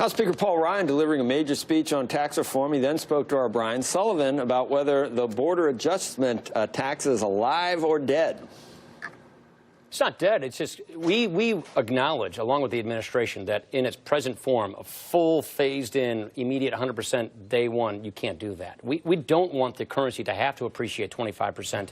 House Speaker Paul Ryan delivering a major speech on tax reform. He then spoke to our Brian Sullivan about whether the border adjustment tax is alive or dead. It's not dead. It's just we acknowledge, along with the administration, that in its present form, a full phased-in, immediate 100% day one, you can't do that. We don't want the currency to have to appreciate 25%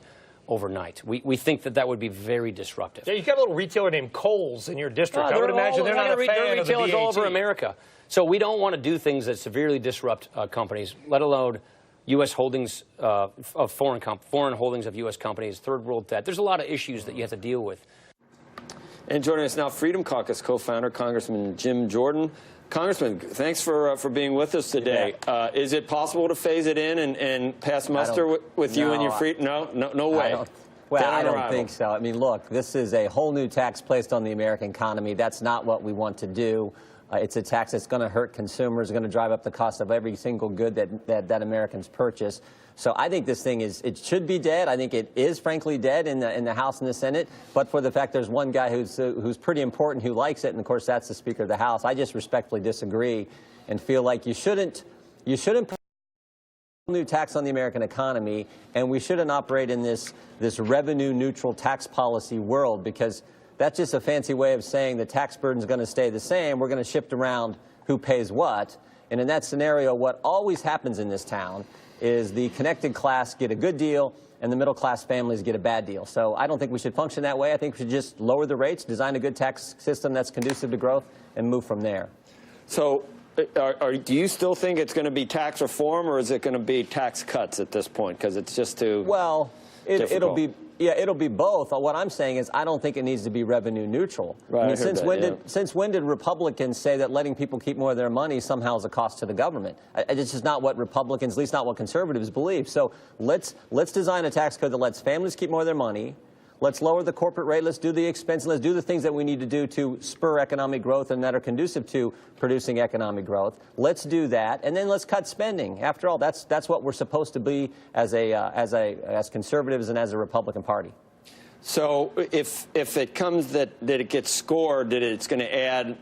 overnight. We think that that would be very disruptive. Yeah, you got a little retailer named Kohl's in your district. I would imagine they're not a fan of the VAT. All over America. So we don't want to do things that severely disrupt companies, let alone U.S. holdings of foreign holdings of U.S. companies, third world debt. There's a lot of issues that you have to deal with. And joining us now, Freedom Caucus co-founder, Congressman Jim Jordan. Congressman, thanks for being with us today. Yeah. Is it possible to phase it in and pass muster with you and your no way? I don't think so. I mean, look, this is a whole new tax placed on the American economy. That's not what we want to do. It's a tax that's going to hurt consumers, going to drive up the cost of every single good that Americans purchase. So I think this thing it should be dead. I think it is, frankly, dead in the House and the Senate. But for the fact there's one guy who's pretty important who likes it, and of course that's the Speaker of the House. I just respectfully disagree and feel like you shouldn't put a new tax on the American economy, and we shouldn't operate in this revenue-neutral tax policy world, because that's just a fancy way of saying the tax burden is going to stay the same. We're going to shift around who pays what. And in that scenario, what always happens in this town is the connected class get a good deal and the middle class families get a bad deal. So I don't think we should function that way. I think we should just lower the rates, design a good tax system that's conducive to growth, and move from there. So do you still think it's going to be tax reform, or is it going to be tax cuts at this point? Because it's just too it'll be both. What I'm saying is I don't think it needs to be revenue neutral. Right, I mean, since when did Republicans say that letting people keep more of their money somehow is a cost to the government? It's just not what Republicans, at least not what conservatives, believe. So let's design a tax code that lets families keep more of their money. Let's lower the corporate rate. Let's do the expense. Let's do the things that we need to do to spur economic growth and that are conducive to producing economic growth. Let's do that, and then let's cut spending. After all, that's what we're supposed to be as conservatives and as a Republican Party. So if it comes that it gets scored, that it's going to add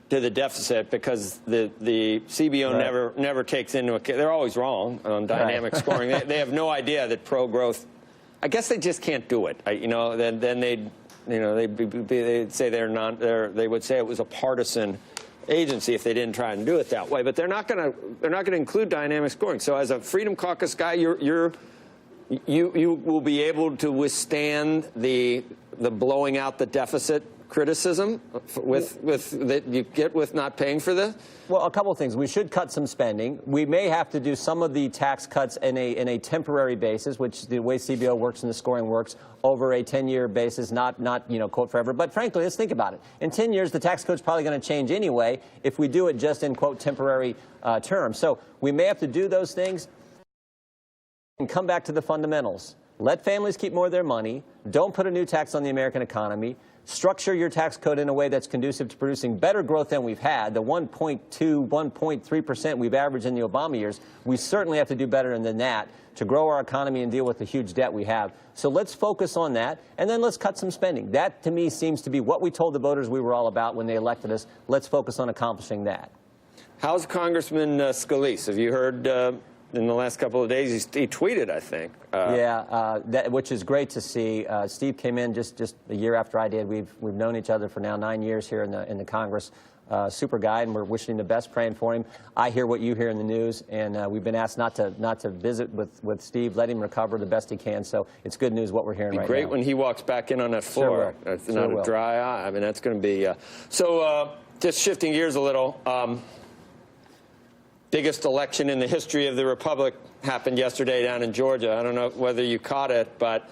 to the deficit, because the CBO never takes into account. They're always wrong on dynamic scoring. They have no idea that pro-growth. I guess they just can't do it. Then they'd say they would say it was a partisan agency if they didn't try and do it that way. But they're not going to include dynamic scoring. So as a Freedom Caucus guy, you will be able to withstand the blowing out the deficit criticism that you get with not paying for this? Well, a couple of things. We should cut some spending. We may have to do some of the tax cuts in a temporary basis, which the way CBO works and the scoring works, over a 10-year basis, not quote forever. But frankly, let's think about it. In 10 years, the tax code's probably going to change anyway if we do it just in quote temporary terms. So we may have to do those things and come back to the fundamentals. Let families keep more of their money. Don't put a new tax on the American economy. Structure your tax code in a way that's conducive to producing better growth than we've had. The 1.2, 1.3% we've averaged in the Obama years, we certainly have to do better than that to grow our economy and deal with the huge debt we have. So let's focus on that, and then let's cut some spending. That, to me, seems to be what we told the voters we were all about when they elected us. Let's focus on accomplishing that. How's Congressman Scalise? Have you heard in the last couple of days? He tweeted, I think. Which is great to see. Steve came in just a year after I did. We've known each other for now 9 years here in the Congress. Super guy, and we're wishing him the best, praying for him. I hear what you hear in the news, and we've been asked not to visit with Steve. Let him recover the best he can. So it's good news what we're hearing right now. It'd be great when he walks back in on that floor. Sure it's not a dry eye. I mean, that's going to be just shifting gears a little. Biggest election in the history of the Republic happened yesterday down in Georgia. I don't know whether you caught it, but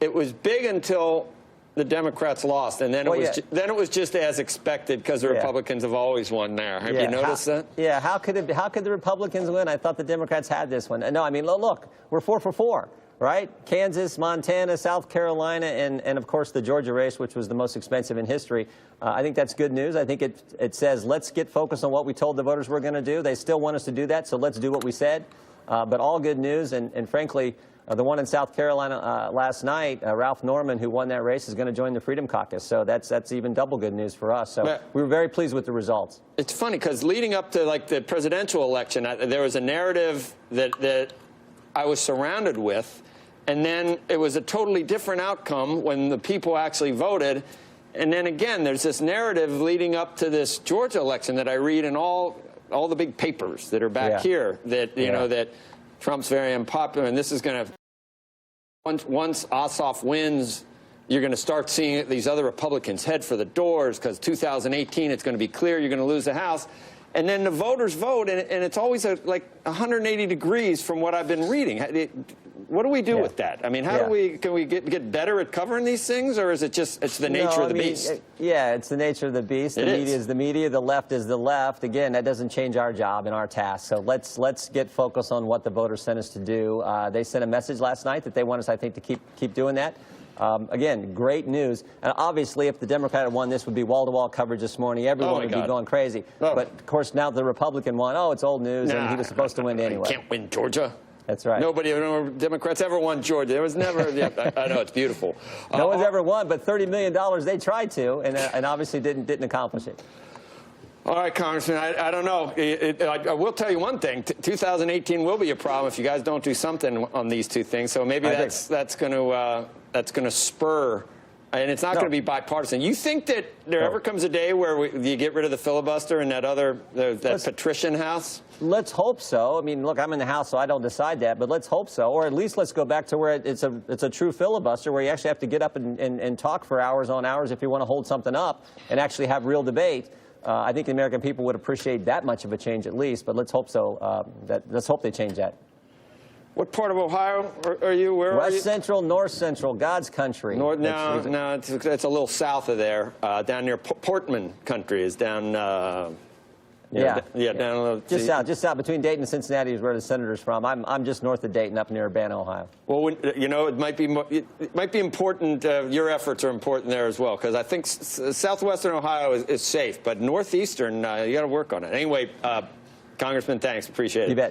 it was big until the Democrats lost, and then it was just as expected, because the Republicans have always won there. Have you noticed that? Yeah. How could the Republicans win? I thought the Democrats had this one. No, I mean, look, we're 4 for 4. Right? Kansas, Montana, South Carolina, and of course the Georgia race, which was the most expensive in history. I think that's good news. I think it says let's get focused on what we told the voters we're going to do. They still want us to do that, so let's do what we said. But all good news, and frankly, The one in South Carolina last night, Ralph Norman, who won that race, is going to join the Freedom Caucus. So that's even double good news for us. So we were very pleased with the results. It's funny because leading up to like the presidential election, there was a narrative that I was surrounded with, and then it was a totally different outcome when the people actually voted. And then again, there's this narrative leading up to this Georgia election that I read in all the big papers that are back here that you know that Trump's very unpopular, and this is going to once Ossoff wins, you're going to start seeing these other Republicans head for the doors because 2018 it's going to be clear you're going to lose the House. And then the voters vote, and it's always like 180 degrees from what I've been reading. What do we do with that? I mean, can we get better at covering these things, or is it just it's the nature of the beast? Yeah, it's the nature of the beast. The media is the media. The left is the left. Again, that doesn't change our job and our task. So let's get focused on what the voters sent us to do. They sent a message last night that they want us, I think, to keep doing that. Again, great news. And obviously, if the Democrat had won, this would be wall-to-wall coverage this morning. Everyone would be going crazy. But, of course, now the Republican won. Oh, it's old news, and he was supposed to win anyway. Can't win Georgia. That's right. Nobody, no Democrats ever won Georgia. There was never, I know, it's beautiful. No one's ever won, but $30 million they tried to, and obviously didn't accomplish it. All right, Congressman, I don't know. I will tell you one thing. 2018 will be a problem if you guys don't do something on these two things. So maybe that's going to spur, and it's not going to be bipartisan. You think that there ever comes a day where you get rid of the filibuster in that patrician House? Let's hope so. I mean, look, I'm in the House, so I don't decide that, but let's hope so. Or at least let's go back to where it's a true filibuster, where you actually have to get up and talk for hours on hours if you want to hold something up and actually have real debate. I think the American people would appreciate that much of a change at least, but let's hope so. Let's hope they change that. What part of Ohio are you? Where are you? West Central, North Central, God's country. No, it's a little south of there. Down near Portman country is down. Down just south between Dayton and Cincinnati is where the senator's from. I'm just north of Dayton, up near Urbana, Ohio. Well, it might be important. Your efforts are important there as well, because I think southwestern Ohio is safe, but northeastern you got to work on it. Anyway, Congressman, thanks, appreciate it. You bet.